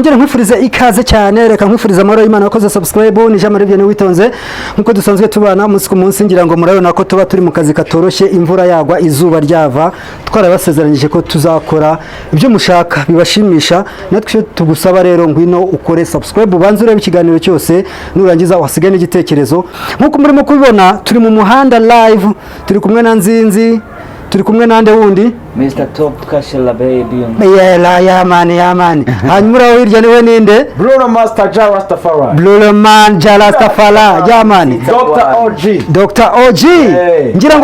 nongere nkwifuriza ikaze cyane reka nkwifuriza amahoro y'Imana wakoze subscribe ni Jean Marie Vianney witonze nkuko dusanzwe tubana umunsi ku munsi ngira ngo murabona ko tuba turi mu kazi katoroshye imvura yagwa izuba ryava twarabasezeranyije ko tuzakora ibyo mushaka bibashimisha natwe tugusaba rero ngwino ukore subscribe ubanze urebe ikiganiro cyose nurangiza wasigaye n'igitekerezo nkuko murimo kubibona turi mu muhanda live turi kumwe na Nzinzi turi kumwe nande wundi Mr. Top Karabaye yamani hanyuma uraho hirya niwe ninde Bruno Master Jarastafara Bruno Man Jarastafara yamani Dr. OG ngira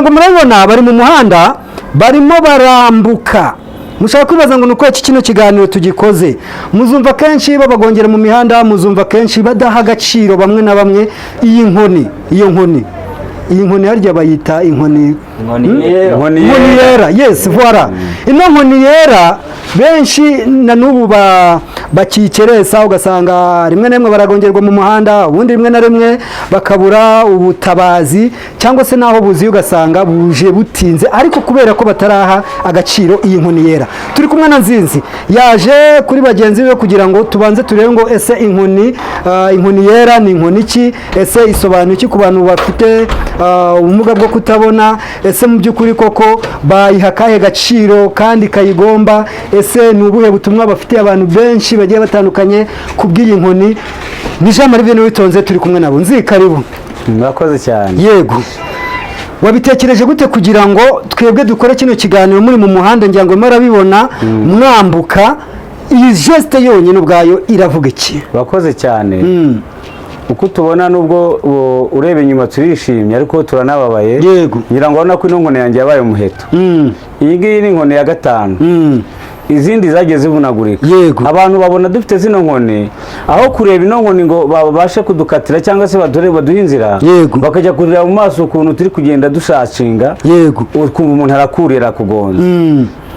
ngo murabona bari mu muhanda barimo barambuka mushaka kwibaza ngo nuko iki kino kiganiro tugikoze muzumva kenshi babagongera mu mihanda muzumva kenshi badaha agaciro bamwe na bamwe iyi nkoni harya bayita inkoni yera yes voilà ino nkoni yera benshi na nubu bakikeresa ugasanga rimwe nemwe baragongerwa mu muhanda ubundi rimwe na rimwe bakabura ubutabazi cyangwa se naho buzi ugasanga buje butinze ariko kubera ko bataraha agaciro iyi nkoni yera turi kumwe na Nzinzi yaje kuri bagenzi be kugira ngo tubanze turebe ngo ese inkoni yera ni inkoni ki ese isobanuye iki ku bantu bafite ubumuga bwo kutabona ese mu by'ukuri koko bayiha kahe gaciro kandi kayigomba ese ni ubuhe butumwa bafitiye abantu benshi bagiye batandukanye kubw'iyi nkoni ni Jean Marie Vianney witonze turi kumwe nabo Nzi karibu murakoze cyane yego wabitekereje gute kugira ngo twebwe dukore kino kiganiro muri mu muhanda ngira ngo marabibona mwambuka iyi geste yonyine ubwayo iravuga iki bakoze cyane uko tubona nubwo urebe inyuma turishimye ariko turanababaye yego ngira ngo urabona ko ino nkoni yanjye yabaye umuheto iyi ngiyi ni inkoni ya gatanu izindi zagiye zivunagurika abantu babona dufite zino nkoni aho kureba ino nkoni ngo babashe kudukatira cyangwa se baduhe inzira bakajya kureba mu maso ukuntu turi kugenda dushacinga ukumva umuntu arakurira kugonza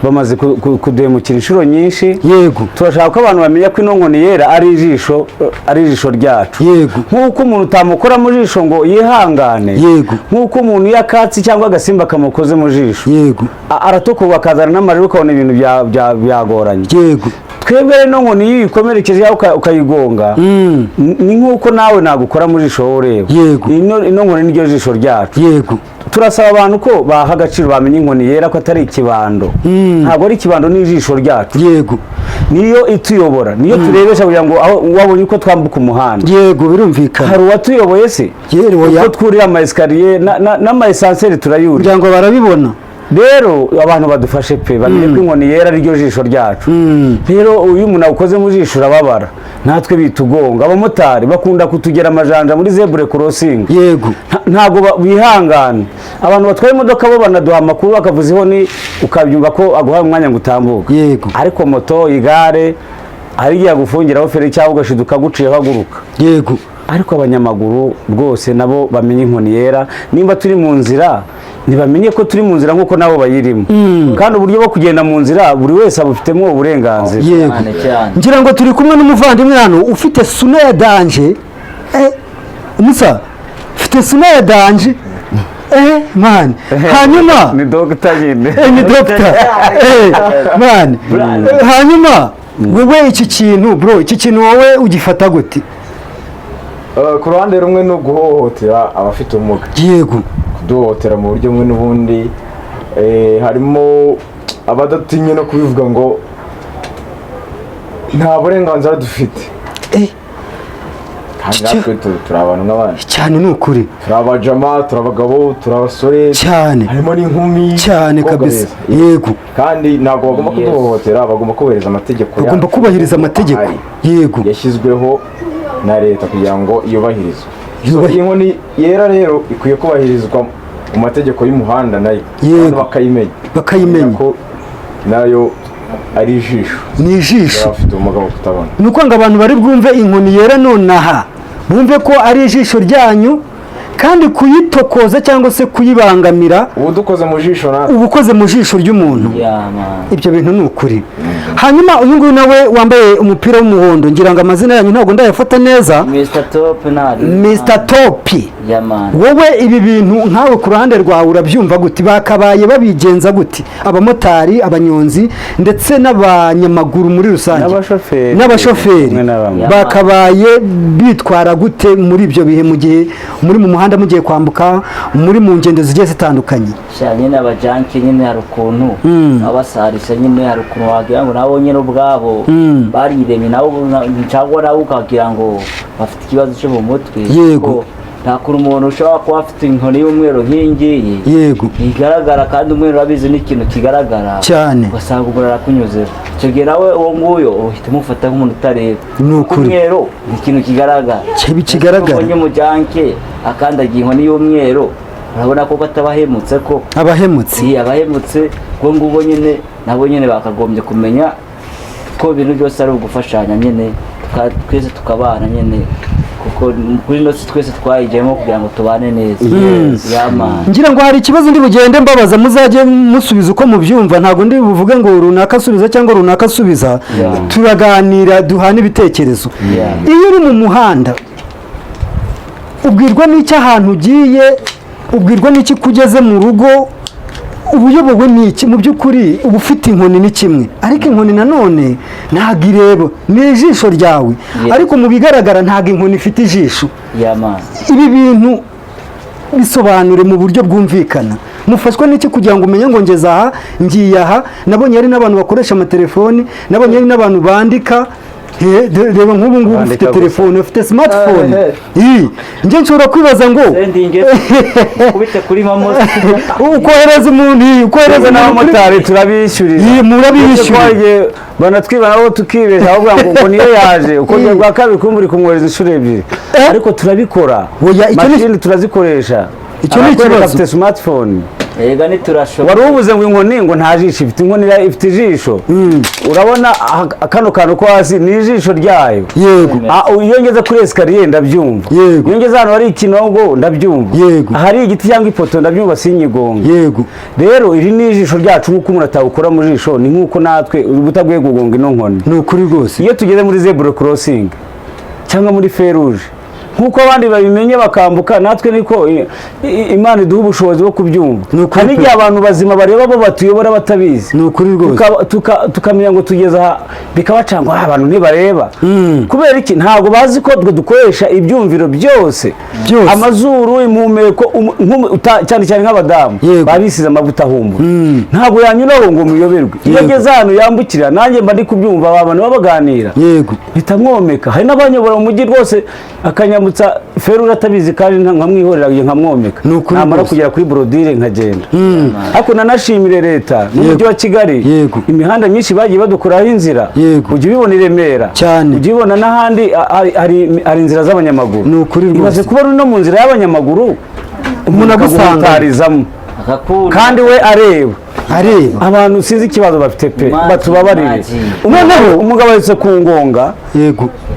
bamaze kuduhemukira inshuro nyinshi turashaka ko abantu bamenya ko ino nkoni yera ari ijisho ryacu nk'uko umuntu utamukora mu jisho ngo yihangane nk'uko umuntu iyo akatsi cyangwa agasimba kamukoze mu jisho aratokorwa akazana n'amarira ukabona ibintu byagoranye twebwe ino nkoni iyo uyikomerekeje ukayigonga ni nk'uko nawe nagukora mu jisho wowe ureba ino nkoni niryo jisho ryacu turasaba abantu ko baha agaciro bamenye inkoni yera ko atari ikibando ntabwo ari ikibando n'ijisho ryacu niyo ituyobora niyo turebesha kugira ngo wabonye uko twambuka umuhanda birumvikana hari uwatuyoboye se uko twurira ama esikariye n'ama esanseri turayurira kugira ngo barabibona rero abantu badufashe pe bamenye ko inkoni yera ariryo jisho ryacu rero uyu umuntu awukoze mu jisho urababara natwe bitugonga abamotari bakunda kutugera amajanja muri zebure crossing ntago bihangana abantu batwaye imodoka bo banaduha amakuru bakavuza ihoni ukabyumva ko aguha umwanya ngo utambuke ariko moto igare ari yagufungiraho feri cyangwa ugashiduka guciye haguruka ariko abanyamaguru rwose nabo bamenye inkoni yera nimba turi mu nzira ntibamenye ko turi mu nzira nk'uko nabo bayirimo kandi uburyo bwo kugenda mu nzira buri wese abufitemo uburenganzira ngira ngo turi kumwe n'umuvandimwe hano ufite suna ya danje umusa ufite suna ya danje man hanyuma ni doctor nyine ni doctor man hanyuma wewe iki kintu wowe ugifata gute ku ruhande rumwe no guhohotera abafite ubumuga kuduhohotera mu buryo bumwe n'ubundi harimo abadatinye no kubivuga ngo nta burenganzira dufite kandi natwe turi abantu nk'abandi cyane ni ukuri turi abajama turi abagabo turi abasore cyane harimo n'inkumi cyane kabisa kandi ntabwo bagomba kuduhohotera bagomba kubahiriza amategeko bagomba kubahiriza amategeko yashyizweho na leta kugira ngo yubahirizwe iyi nkoni yera rero ikwiye kubahirizwa mu mategeko y'umuhanda nayo bakayimenya ko nayo ari ijisho ni ijisho abafite ubumuga bwo kutabona ni uko ngo abantu bari bwumve inkoni yera nonaha bumve ko ari ijisho ryanyu kandi kuyitokoza cyangwa se kuyibangamira ubu dukoze mu jisho natwe uba ukoze mu jisho ry'umuntu. Yeah, man. Ibyo bintu ni ukuri. Hanyuma uyu nguyu nawe wambaye umupira w'umuhondo, ngira ngo amazina yanyu ntabwo ndayafata neza. Mr. Top nari. Mr. Top. Yeah, man. Wowe ibi bintu nkawe ku ruhande rwawe urabyumva gute? Bakabaye babigenza gute abamotari, abanyonzi ndetse n'abanyamaguru muri rusange n'abashoferi bakabaye bitwara gute muri ibyo bihe, mu gihe muri mu muhanda mugiye kwambuka, muri mu ngendo zigiye zitandukanye? Nyine abajanki nyine hari ukuntu abasarisha nyine hari ukuntu wagira ngo nabo nyine ubwabo bariremye nabo cyangwa nabo ukagira ngo bafite ikibazo cyo mu mutwe. Yego. Nta kuntu umuntu ushobora kuba afite inkoni y'umweru nk'iyingiyi. Yego. Igaragara kandi umweru urabizi n'ikintu kigaragara cyane, ugasanga umuntu arakunyuze. Icyo gihe nawe uwo nguyo uhita umufata nk'umuntu utareba. Ni ukuri. Umweru ni ikintu kigaragara. Kigaragara. Ubonye umujanke akandagiye inkoni y'umweru urabona ko atabahemutse ko abahemutse. Abahemutse ngo ngubo nyine nabo nyine bakagombye kumenya ko ibintu byose ari ugufashanya nyine twese tukabana nyine, kuko kuri nose twese twayigiyemo kugira ngo tubane neza. Ngira ngo hari ikibazo ndi bugende mbabaza, muzajye musubiza uko mubyumva, ntabwo ndi buvuge ngo runaka asubiza cyangwa runaka asubiza. Turaganira duhana ibitekerezo. Iyo uri mu muhanda ubwirwa n'icyo ahantu ugiye, ubwirwa n'iki kugeze mu rugo, ubuyobowe n'iki mu by'ukuri uba ufite inkoni ni kimwe, ariko inkoni nanone ntabwo ireba, ni ijisho ryawe. Ariko mu bigaragara ntabwo inkoni ifite ijisho. Ibi bintu bisobanure mu buryo bwumvikana. Mufashwe n'iki kugira ngo umenye ngo ngeze aha ngiye aha? Nabonye ari n'abantu bakoresha amatelefoni, nabonye ari n'abantu bandika. Reba nk'ubu ngubu ufite telefone, ufite smartphone. Njye nshobora kwibaza ngo kubite kuri mama ukohereza umuntu, ukohereza n'abamotari turabishyurira. Murabishyura banatwibana aho tukibesha ahubwo ngo niyo yaje ukongera bwa kabiri kumburi kumwohereza inshuro ebyiri, ariko turabikora. Mashini turazikoresha. Icyo ni ikibazo. Afite smartphone. Ega niturashobora. Wari ubuze ngo inkoni ngo nta jisho ifite, inkoni ifite ijisho. Urabona kano kantu ko hasi ni ijisho ryayo. Yego. Iyo ngeze kuri esikariye ndabyumva. Yego. Iyo ngeze hano hari ikinongo ndabyumva. Yego. Hari igiti cyangwa ipoto ndabyumva sinyigonga. Yego. Rero iri ni ijisho ryacu, nk'uko umuntu atawukora mu jisho ni nk'uko natwe ubutaguye gugonga ino nkoni. Ni ukuri rwose. Iyo tugeze muri zebra crossing cyangwa muri feruje, nkuko abandi babimenye bakambuka, natwe niko Imana iduha ubushobozi bwo kubyumva. Hari igihe abantu bazima bareba bo batuyobora batabizi. Ni ukuri rwose. Tukamenya ngo tugeze aha bikabacanga abantu ntibareba. Kubera iki? Ntabwo bazi ko dukoresha ibyumviro byose, amazuru, impumeko, cyane cyane nk'abadamu babisize amavuta ahumura. Ntabwo yanyuraho ngo muyoberwe. Iyo ageze hano yambukira, nanjye mba ndi kubyumva, abantu babaganira bitamwomeka. Hari n'abanyobora mu mujyi rwose akanyambutsa ferura atabizi kandi nkamwihorera nkamwomeka, namara kugera kuri brodire nkagenda. Ariko nanashimire leta n'umujyi wa Kigali, imihanda myinshi bagiye badukuraho inzira. Ujya ubibona i Remera, ujya ubibona n'ahandi hari inzira z'abanyamaguru. Imaze kuba no mu nzira y'abanyamaguru umuntu agusangarizamu kandi we areba abantu. Sinzi ikibazo bafite pe, batubabarire. Noneho umugabo yahise ku ngonga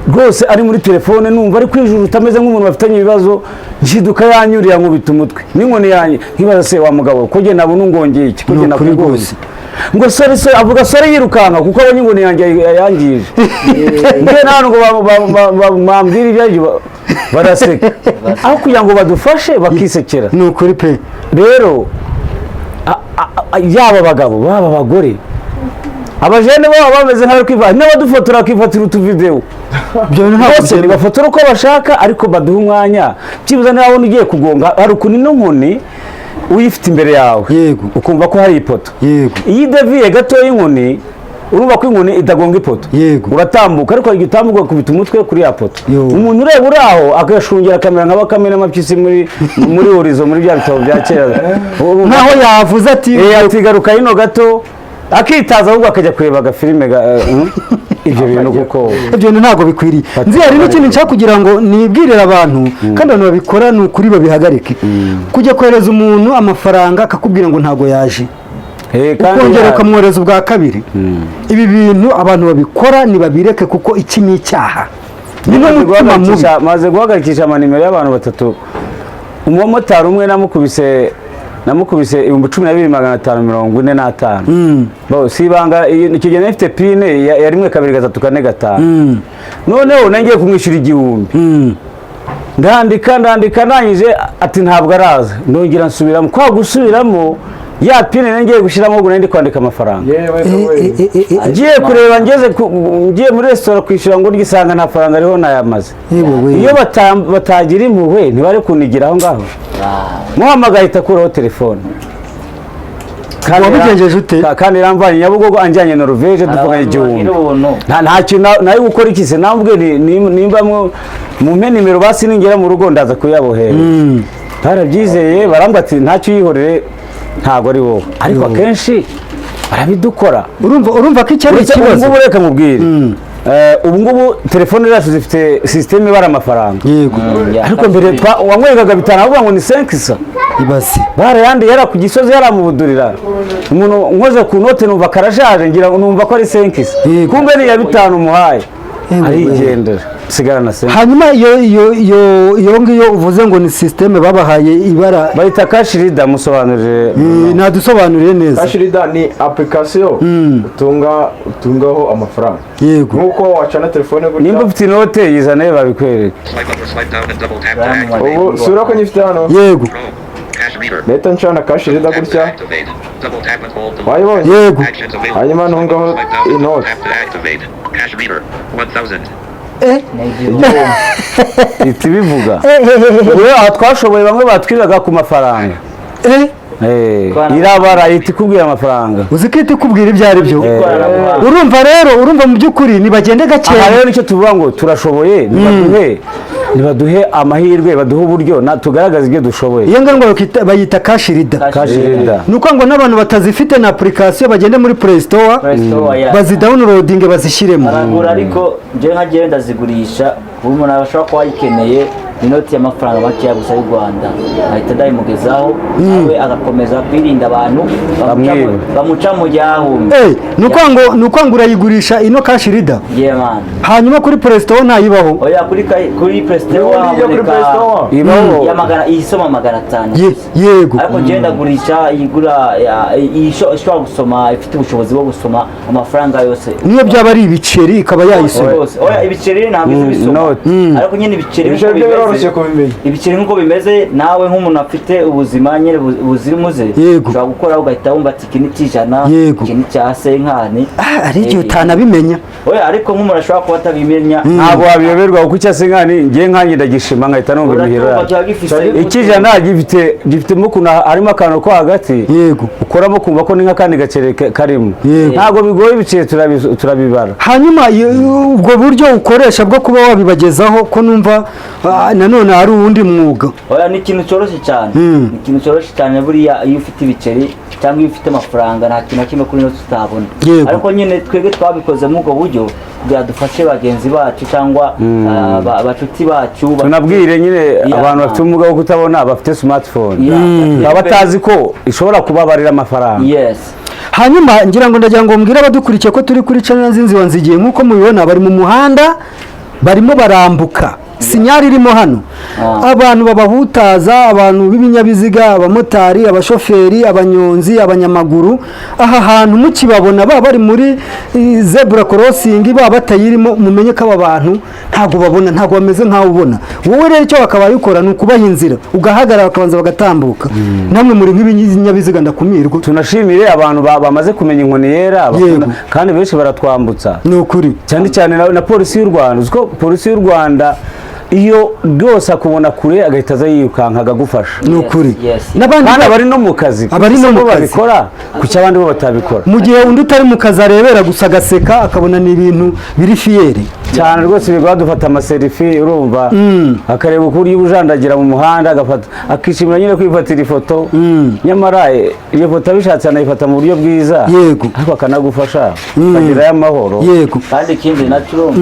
rwose ari muri telefone, numva ari kwijuru utameze nk'umuntu bafitanye ibibazo, nshiduka yanyuriye nkubita umutwe n'inkoni yanjye, nkibaza se wa mugabo ko jye nabona ungongeye iki, ko jye nakugonze ngo sore avuga sore yirukanka kuko abonye inkoni yanjye yangije. Njye ntabwo bambwira ibyo baraseka, aho kugira ngo badufashe bakisekera. Ni ukuri pe. Rero yaba abagabo baba abagore, abajene baba bameze nk'abari kwiva, n'abadufotora bakifatira utuvidewo bose bafotora uko bashaka, ariko baduha umwanya byibuze nawe ugiye kugonga. Hari ukuntu ino nkoni uyifite imbere yawe ukumva ko hari ipoto. Iyo ideviye gato y'inkoni urumva ko inkoni idagonga ipoto, uratambuka, ariko igihe utambuka ukubita umutwe kuri ya poto. Umuntu ureba uri aho agashungera kamera nk'abakamera amapyisi muri horizo, muri bya bitabo bya kera, nkaho yavuze ati garuka hino gato, akitaza ahubwo akajya kureba agafilime. Ibyo bintu kuko ibyo bintu ntabwo bikwiriye. Nzi hari n'ikindi nshaka kugira ngo nibwirire abantu, kandi abantu babikora ni ukuri babihagarike. Kujya kohereza umuntu amafaranga akakubwira ngo ntabwo yaje, ukongera ukamwohereza ubwa kabiri. Ibi bintu abantu babikora ntibabireke, kuko iki ni icyaha. Maze guhagarikisha amanimero y'abantu batatu umumotari umwe namukubise 12,545 si ibanga icyo gihe nafite pine ya 1 2 3 4 5 noneho nangiye kumwishyura 1,000 ndandika nanyije ati ntabwo araza ndongera nsubiramo kwa gusubiramo ya pine nangiye gushyiramo ubwo ndi kwandika amafaranga ngiye kureba ngiye muri restaurant kwishyura ngo ryisanga nta faranga ariho nayamaze iyo batagira impuhwe ntibari kunigira aho ngaho muhamagaye itakuraho telefone wamugenjeje ute kandi ramvanye Nyabugogo anjyanye na Norvege duvuganye igihumbi nta kintu nayo gukora ikise nambwe nimba mu nimero basi ningera mu rugo ndaza kuyabohera barabyizeye barambwa ati ntacyo yihorere ntago ari wowe ariko akenshi barabidukora urumva ko icyo ari ikibazo ubu reka mubwire ubu ngubu telefone zacu zifite systeme ibara amafaranga yego ariko mbere wamwegaga bitana avuga ngo ni 5 ibasi barayandi yara ku gisozi yaramubudurira umuntu nkoze ku note numva karashaje ngira numva ko ari 5 kumbe ni ya 5 muhaye arigendera sigara na 5 hanyuma iyo ngiyo uvuze ngo ni systeme babahaye ibara bayita cash reader musobanurire nadusobanuriye neza cash reader ni application utungaho amafaranga yego nkuko wacana telefone gutya nimba ufite note yizane babikwereka ubu sura ko nyifite hano yego leta ncana cash reader gutya wayibonye yego hanyuma ntungaho inote iti bivuga aha twashoboye bamwe batwiraga ku mafaranga irabara iti kubwira amafaranga uzi ko iti kubwira ibyo ari byo urumva mu by'ukuri nibagende gake aha rero nicyo tuvuga ngo turashoboye nibaduhe amahirwe baduhe uburyo tugaragaza ibyo dushoboye iyo ngo bayita cash reader nuko ngo n'abantu batazifite na application bagende muri Play Store bazidownloading bazishyiremo ariko je nkagiye ndazigurisha umuntu abashaka ko ayikeneye inoti y'amafaranga make gusa y'u Rwanda ahita ndayimugezaho nawe agakomeza kwirinda abantu bamuca mu yahumye nuko ngo urayigurisha ino cash reader man hanyuma kuri Play Store ntayibaho oya kuri Play Store ibaho yamagana isoma 500 yego ariko je ndagurisha igura ishobora gusoma ifite ubushobozi bwo gusoma amafaranga yose niyo byaba ari ibiceri ikaba yayisoma oya ibiceri ntabwo bisoma ariko nyine ibiceri ibiceri nkuko bimeze nawe nk'umuntu afite ubuzima nyine buzira umuze ushobora gukora ugahita wumva ati iki ni cy'ijana iki ni cya senkani ari igihe utanabimenya oya ariko nk'umuntu ashobora kuba atabimenya ntabwo wabiyoberwa kuko icya senkani ngiye nkanjye ndagishima nkahita numva imihiro icy'ijana gifitemo ukuntu harimo akantu ko hagati ukoramo kumva ko ni nk'akandi gaceri karimo ntabwo bigoye ibiceri turabibara hanyuma ubwo buryo ukoresha bwo kuba wabibagezaho ko numva nanone hari uwundi mwuga oya ni ikintu cyoroshye cyane ni ikintu cyoroshye cyane buriya iyo ufite ibiceri cyangwa iyo ufite amafaranga nta kintu kimwe kuri noti tutabona ariko nyine twebwe twabikoze mu ubwo buryo kugira dufashe bagenzi bacu cyangwa abacuti bacu tunabwire nyine abantu bafite ubumuga bwo kutabona bafite smartphone baba batazi ko ishobora kubabarira amafaranga hanyuma ngira ngo ndagira ngo mbwire abadukurikiye ko turi kuri channel Nzinzi wanzigiye nkuko mubibona bari mu muhanda barimo barambuka sinyari irimo hano abantu babahutaza abantu b'ibinyabiziga abamotari abashoferi abanyonzi abanyamaguru aha hantu mukibabona bari muri zebra crossing batayirimo mumenye ko aba bantu ntago babona ntago bameze nkaho ubona wowe rero icyo bakaba yukora ni ukubaha inzira ugahagarara bakabanza bagatambuka namwe muri nk'ibinyabiziga ndakumirwa tunashimire abantu bamaze kumenya inkoni yera kandi benshi baratwambutsa ni ukuri cyane cyane na polisi y'u Rwanda uziko polisi y'u Rwanda iyo rwose akubona kure agahita aza yirukanka agagufasha ni ukuri n'abandi bari no mu kazi abari no mu kazi babikora kuki abandi bo batabikora mu gihe undi utari mu kazi arebera gusa agaseka akabona ni ibintu biri fiyeri cyane rwose bigwa dufata amaserifi urumva akareba uburyo ubujandagira mu muhanda agafata akishimira nyine kwifatira ifoto nyamara iyo foto abishatse anayifata mu buryo bwiza ariko akanagufasha kagira y'amahoro kandi ikindi nacyo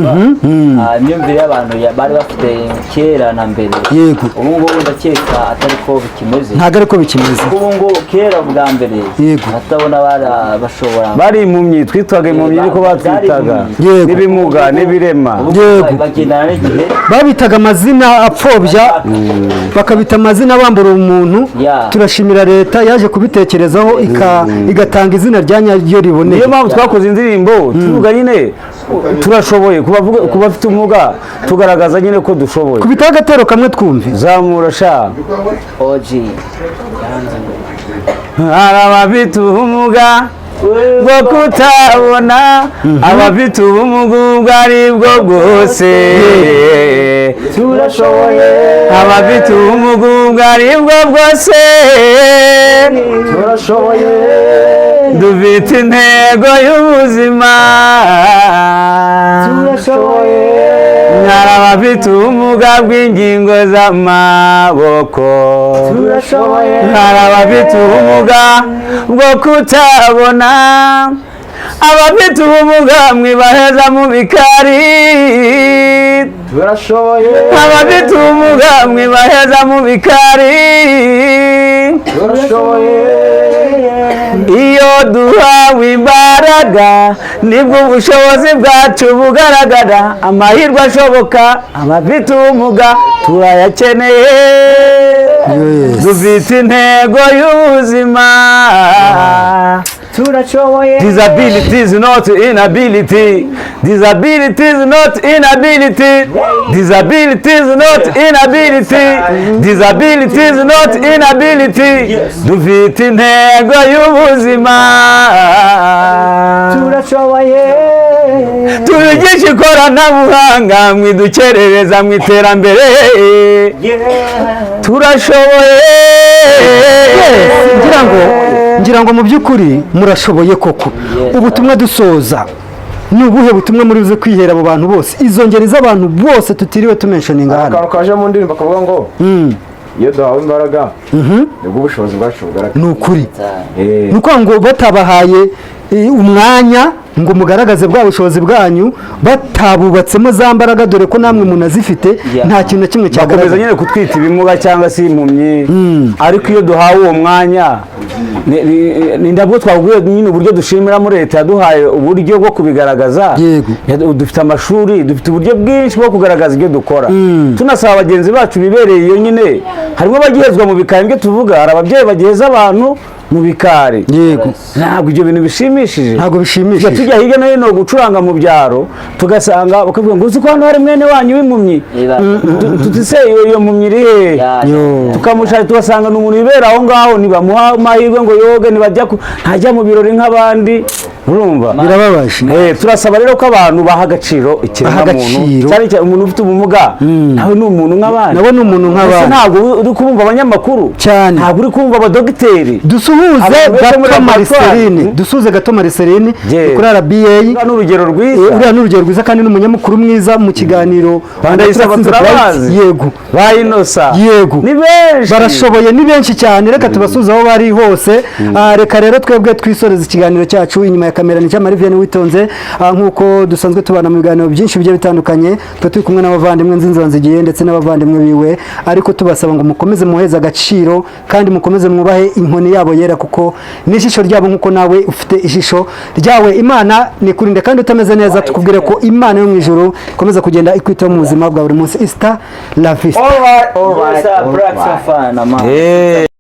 imyumvire y'abantu bari bafite kera na mbere yego ubu ngubu ndakeka atari ko bikimeze ntabwo ariko bikimeze ubu ngubu kera bwa mbere yego batabona bashobora bari impumyi twitwaga impumyi ariko batwitaga yego n'ibimuga n'ibirema yego bagendana n'igihe babitaga amazina apfobya bakabita amazina bambura umuntu turashimira leta yaje kubitekerezaho igatanga izina rya nyaryo riboneye niyo mpamvu twakoze indirimbo tuvuga nyine turashoboye ku bafite ubumuga tugaragaza nyine ko dushoboye kubitaho agatero kamwe twumve zamura sha oji hari abafite ubumuga bwo kutabona abafite ubumuga ubwo ari bwo bwose turashoboye abafite ubumuga ubwo ari bwo bwose turashoboye dufite intego y'ubuzima turashoboye hari abafite ubumuga bw'ingingo z'amaboko turashoboye hari abafite ubumuga bwo kutabona abafite ubumuga mwibaheza mu bikari turashoboye abafite ubumuga mwibaheza mu bikari turashoboye iyo duhawe imbaraga nibwo ubushobozi bwacu bugaragara amahirwe ashoboka abafite ubumuga turayakeneye dufite intego y'ubuzima turashoboye disability is not inability disability is not inability disability is not inability disability is not inability dufite intego y'ubuzima turashoboye tubigisha ikoranabuhanga mwidukerereza mu iterambere turashoboye ngira ngo mu by'ukuri murashoboye koko ubutumwa dusoza ni ubuhe butumwa muri buze kwihera abo bantu bose izo ngeri z'abantu bose tutiriwe tumenshoninga hano akantu kaje mu ndirimbo kavuga ngo iyo duhawe imbaraga nibwo ubushobozi bwacu bugaragara ni ukuri ni ukuvuga ngo batabahaye umwanya ngo mugaragaze bwa bushobozi bwanyu batabubatsemo za mbaraga dore ko namwe umuntu azifite nta kintu na kimwe cyagaragaza bakomeza nyine kutwita ibimuga cyangwa se impumyi ariko iyo duhawe uwo mwanya ni ndabwo twavuye nyine uburyo dushimiramo leta yaduhaye uburyo bwo kubigaragaza dufite amashuri dufite uburyo bwinshi bwo kugaragaza ibyo dukora tunasaba bagenzi bacu bibereye iyo nyine harimo abagihezwa mu bikari ibyo tuvuga hari ababyeyi bagiheza abantu mu bikari yego ntabwo ibyo bintu bishimishije ntabwo bishimishije tujya hirya no hino gucuranga mu byaro tugasanga bakavuga ngo uzi ko hano hari mwene wanyu w'impumyi tutise iyo mpumyi iri hehe tukamushaka tugasanga ni umuntu wibera aho ngaho ntibamuha amahirwe ngo yoge ntajya mu birori nk'abandi urumva birababaje turasaba rero ko abantu baha agaciro ikiremwamuntu cyane cyane umuntu ufite ubumuga nawe ni umuntu nk'abandi nawe ni umuntu nk'abandi ntabwo uri kumva abanyamakuru cyane ntabwo uri kumva abadogiteri dusuhuze gato Mariceline kuri RBA n'urugero rwiza uriya n'urugero rwiza kandi n'umunyamakuru mwiza mu kiganiro yego bayinosa yego ni benshi barashoboye ni benshi cyane reka tubasuze aho bari hose reka rero twebwe twisoreza ikiganiro cyacu inyuma ya kamera ni cyamari Vianney Witonze nk'uko dusanzwe tubana mu biganiro byinshi bigiye bitandukanye turi kumwe n'abavandimwe Nzinzi ndetse n'abavandimwe biwe ariko tubasaba ngo mukomeze muheza agaciro kandi mukomeze mwubahe inkoni yabo yera kuko n'ijisho ryabo nk'uko nawe ufite ijisho ryawe Imana nikurinde kandi utameze neza tukubwire ko Imana yo mu ijuru ikomeza kugenda ikwitaho mu buzima bwa buri munsi. Ista la vista. All right.